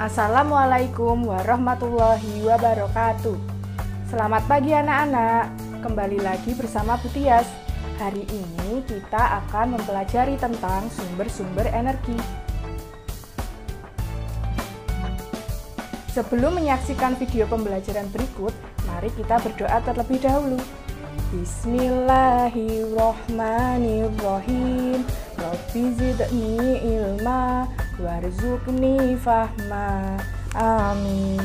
Assalamualaikum warahmatullahi wabarakatuh. Selamat pagi anak-anak, kembali lagi bersama Bu Tias. Hari ini kita akan mempelajari tentang sumber-sumber energi. Sebelum menyaksikan video pembelajaran berikut, mari kita berdoa terlebih dahulu. Bismillahirrohmanirrohim. Rabbi zidni ilma warzuqni fahma. Amin.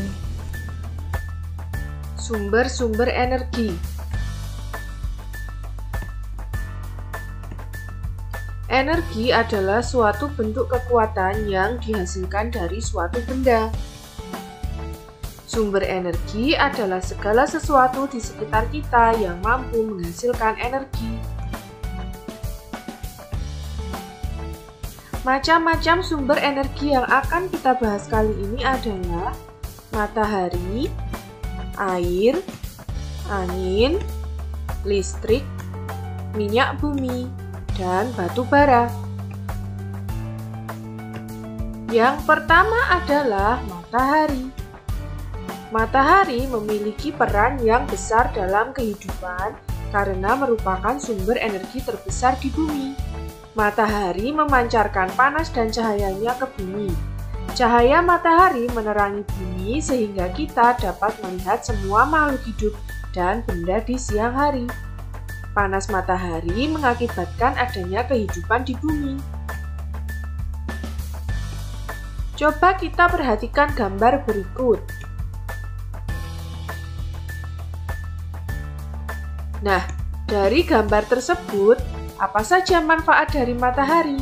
Sumber-sumber energi. Energi adalah suatu bentuk kekuatan yang dihasilkan dari suatu benda. Sumber energi adalah segala sesuatu di sekitar kita yang mampu menghasilkan energi. Macam-macam sumber energi yang akan kita bahas kali ini adalah matahari, air, angin, listrik, minyak bumi, dan batu bara. Yang pertama adalah matahari. Matahari memiliki peran yang besar dalam kehidupan karena merupakan sumber energi terbesar di bumi. Matahari memancarkan panas dan cahayanya ke bumi. Cahaya matahari menerangi bumi sehingga kita dapat melihat semua makhluk hidup dan benda di siang hari. Panas matahari mengakibatkan adanya kehidupan di bumi. Coba kita perhatikan gambar berikut. Nah, dari gambar tersebut, apa saja manfaat dari matahari?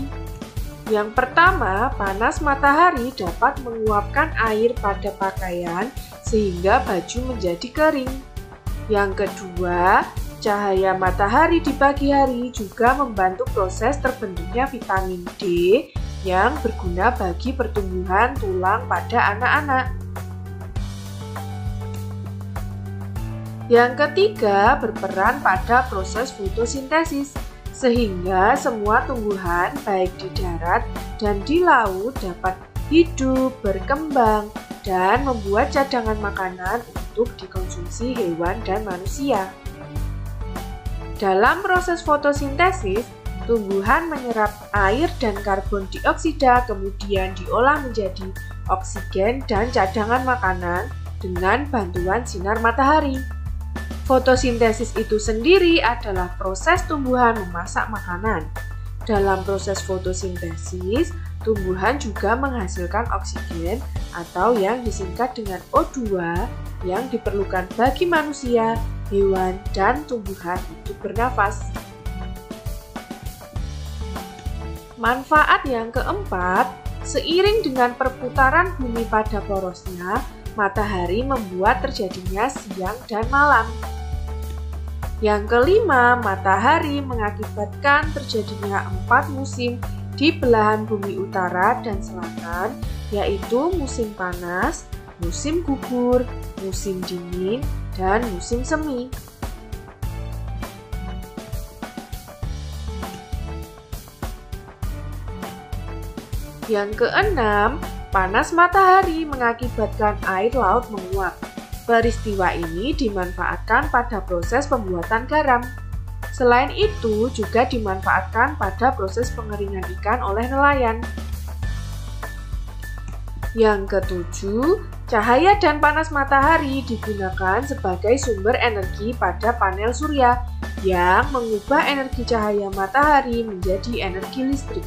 Yang pertama, panas matahari dapat menguapkan air pada pakaian sehingga baju menjadi kering. Yang kedua, cahaya matahari di pagi hari juga membantu proses terbentuknya vitamin D yang berguna bagi pertumbuhan tulang pada anak-anak. Yang ketiga, berperan pada proses fotosintesis, sehingga semua tumbuhan baik di darat dan di laut dapat hidup, berkembang, dan membuat cadangan makanan untuk dikonsumsi hewan dan manusia. Dalam proses fotosintesis, tumbuhan menyerap air dan karbon dioksida kemudian diolah menjadi oksigen dan cadangan makanan dengan bantuan sinar matahari. Fotosintesis itu sendiri adalah proses tumbuhan memasak makanan. Dalam proses fotosintesis, tumbuhan juga menghasilkan oksigen atau yang disingkat dengan O2 yang diperlukan bagi manusia, hewan, dan tumbuhan untuk bernafas. Manfaat yang keempat, seiring dengan perputaran bumi pada porosnya, matahari membuat terjadinya siang dan malam. Yang kelima, matahari mengakibatkan terjadinya 4 musim di belahan bumi utara dan selatan, yaitu musim panas, musim gugur, musim dingin, dan musim semi. Yang keenam, panas matahari mengakibatkan air laut menguap. Peristiwa ini dimanfaatkan pada proses pembuatan garam. Selain itu, juga dimanfaatkan pada proses pengeringan ikan oleh nelayan. Yang ketujuh, cahaya dan panas matahari digunakan sebagai sumber energi pada panel surya yang mengubah energi cahaya matahari menjadi energi listrik.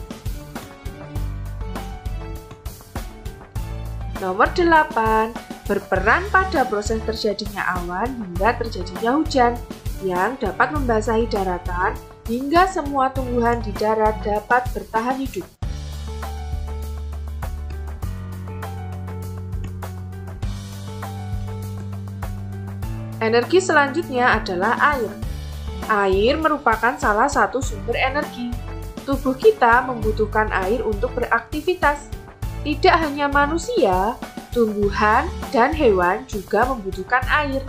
Nomor 8, berperan pada proses terjadinya awan hingga terjadinya hujan yang dapat membasahi daratan hingga semua tumbuhan di darat dapat bertahan hidup. Energi selanjutnya adalah air. Air merupakan salah satu sumber energi. Tubuh kita membutuhkan air untuk beraktivitas. Tidak hanya manusia, tumbuhan dan hewan juga membutuhkan air.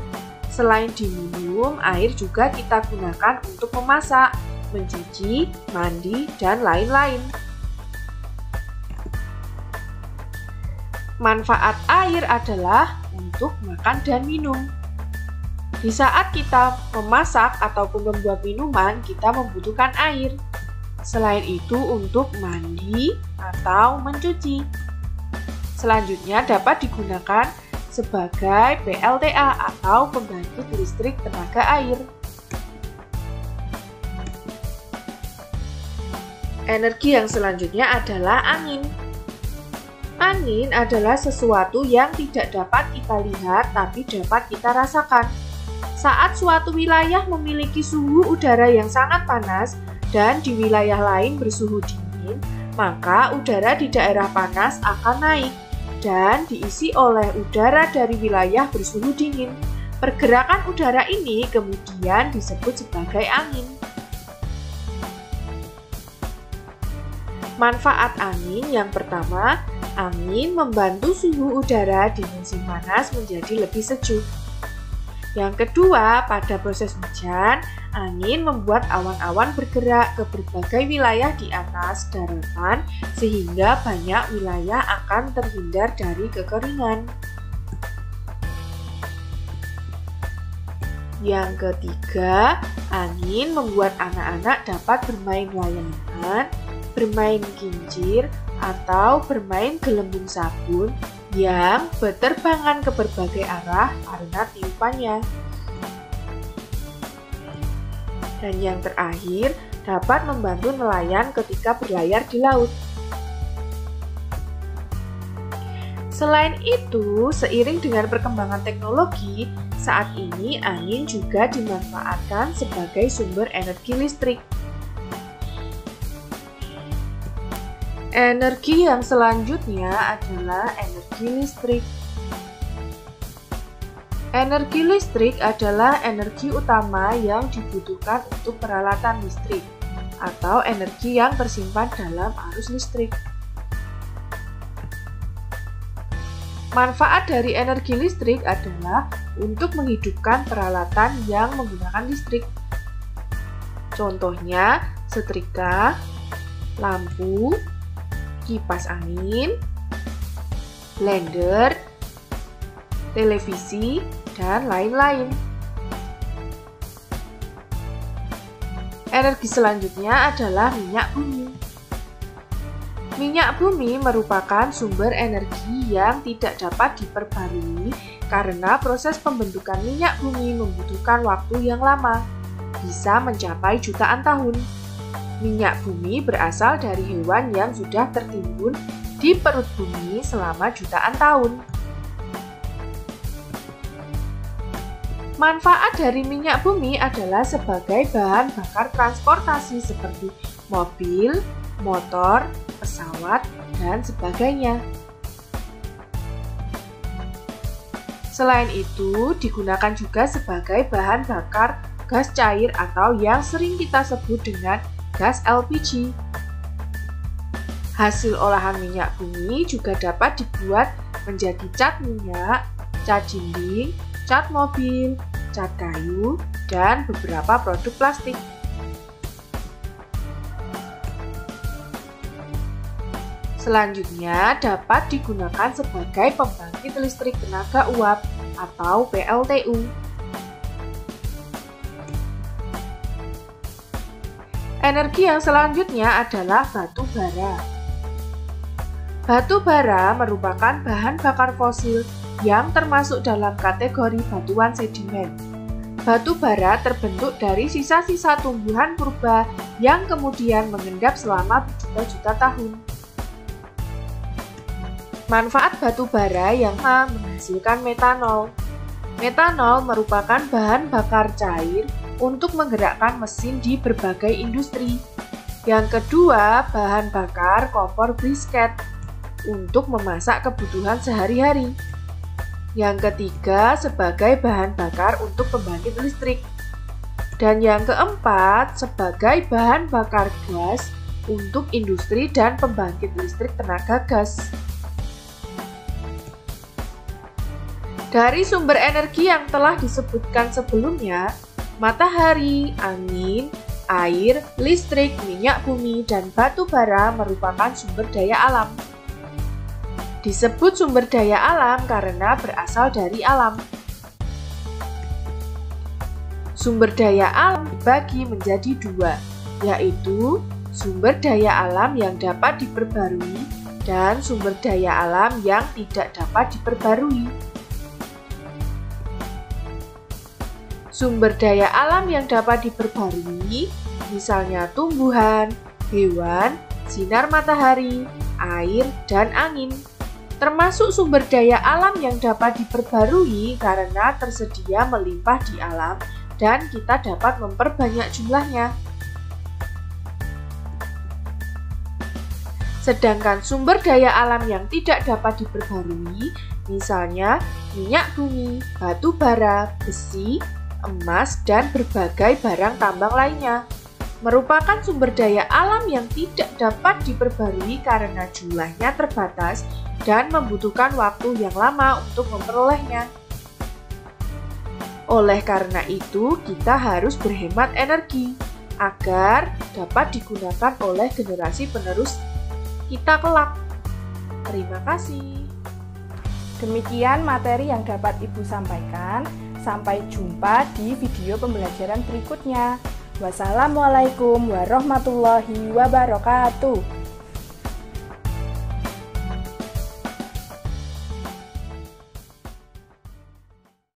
Selain diminum, air juga kita gunakan untuk memasak, mencuci, mandi, dan lain-lain. Manfaat air adalah untuk makan dan minum. Di saat kita memasak ataupun membuat minuman, kita membutuhkan air. Selain itu untuk mandi atau mencuci. Selanjutnya dapat digunakan sebagai PLTA atau pembangkit listrik tenaga air. Energi yang selanjutnya adalah angin. Angin adalah sesuatu yang tidak dapat kita lihat tapi dapat kita rasakan. Saat suatu wilayah memiliki suhu udara yang sangat panas dan di wilayah lain bersuhu dingin, maka udara di daerah panas akan naik dan diisi oleh udara dari wilayah bersuhu dingin. Pergerakan udara ini kemudian disebut sebagai angin. Manfaat angin yang pertama, angin membantu suhu udara di musim panas menjadi lebih sejuk. Yang kedua, pada proses hujan, angin membuat awan-awan bergerak ke berbagai wilayah di atas daratan sehingga banyak wilayah akan terhindar dari kekeringan. Yang ketiga, angin membuat anak-anak dapat bermain layangan, bermain kincir, atau bermain gelembung sabun yang berterbangan ke berbagai arah karena tiupannya. Dan yang terakhir, dapat membantu nelayan ketika berlayar di laut. Selain itu, seiring dengan perkembangan teknologi, saat ini angin juga dimanfaatkan sebagai sumber energi listrik. Energi yang selanjutnya adalah energi listrik. Energi listrik adalah energi utama yang dibutuhkan untuk peralatan listrik atau energi yang tersimpan dalam arus listrik. Manfaat dari energi listrik adalah untuk menghidupkan peralatan yang menggunakan listrik. Contohnya setrika, lampu, kipas angin, blender, televisi, dan lain-lain. Energi selanjutnya adalah minyak bumi. Minyak bumi merupakan sumber energi yang tidak dapat diperbarui karena proses pembentukan minyak bumi membutuhkan waktu yang lama, bisa mencapai jutaan tahun. Minyak bumi berasal dari hewan yang sudah tertimbun di perut bumi selama jutaan tahun. Manfaat dari minyak bumi adalah sebagai bahan bakar transportasi seperti mobil, motor, pesawat, dan sebagainya. Selain itu, digunakan juga sebagai bahan bakar gas cair atau yang sering kita sebut dengan gas LPG. Hasil olahan minyak bumi juga dapat dibuat menjadi cat minyak, cat dinding, cat mobil, cat kayu, dan beberapa produk plastik. Selanjutnya dapat digunakan sebagai pembangkit listrik tenaga uap atau PLTU. Energi yang selanjutnya adalah batu bara. Batu bara merupakan bahan bakar fosil yang termasuk dalam kategori batuan sedimen. Batu bara terbentuk dari sisa-sisa tumbuhan purba yang kemudian mengendap selama berjuta-juta tahun. Manfaat batu bara yang menghasilkan metanol. Metanol merupakan bahan bakar cair untuk menggerakkan mesin di berbagai industri. Yang kedua, bahan bakar kompor brisket untuk memasak kebutuhan sehari-hari. Yang ketiga, sebagai bahan bakar untuk pembangkit listrik. Dan yang keempat, sebagai bahan bakar gas untuk industri dan pembangkit listrik tenaga gas. Dari sumber energi yang telah disebutkan sebelumnya, matahari, angin, air, listrik, minyak bumi, dan batu bara merupakan sumber daya alam. Disebut sumber daya alam karena berasal dari alam. Sumber daya alam dibagi menjadi dua, yaitu sumber daya alam yang dapat diperbarui dan sumber daya alam yang tidak dapat diperbarui. Sumber daya alam yang dapat diperbarui, misalnya tumbuhan, hewan, sinar matahari, air, dan angin. Termasuk sumber daya alam yang dapat diperbarui karena tersedia melimpah di alam dan kita dapat memperbanyak jumlahnya. Sedangkan sumber daya alam yang tidak dapat diperbarui, misalnya minyak bumi, batu bara, besi, emas, dan berbagai barang tambang lainnya, merupakan sumber daya alam yang tidak dapat diperbarui karena jumlahnya terbatas dan membutuhkan waktu yang lama untuk memperolehnya. Oleh karena itu, kita harus berhemat energi agar dapat digunakan oleh generasi penerus kita kelak. Terima kasih. Demikian materi yang dapat Ibu sampaikan. Sampai jumpa di video pembelajaran berikutnya. Wassalamualaikum warahmatullahi wabarakatuh.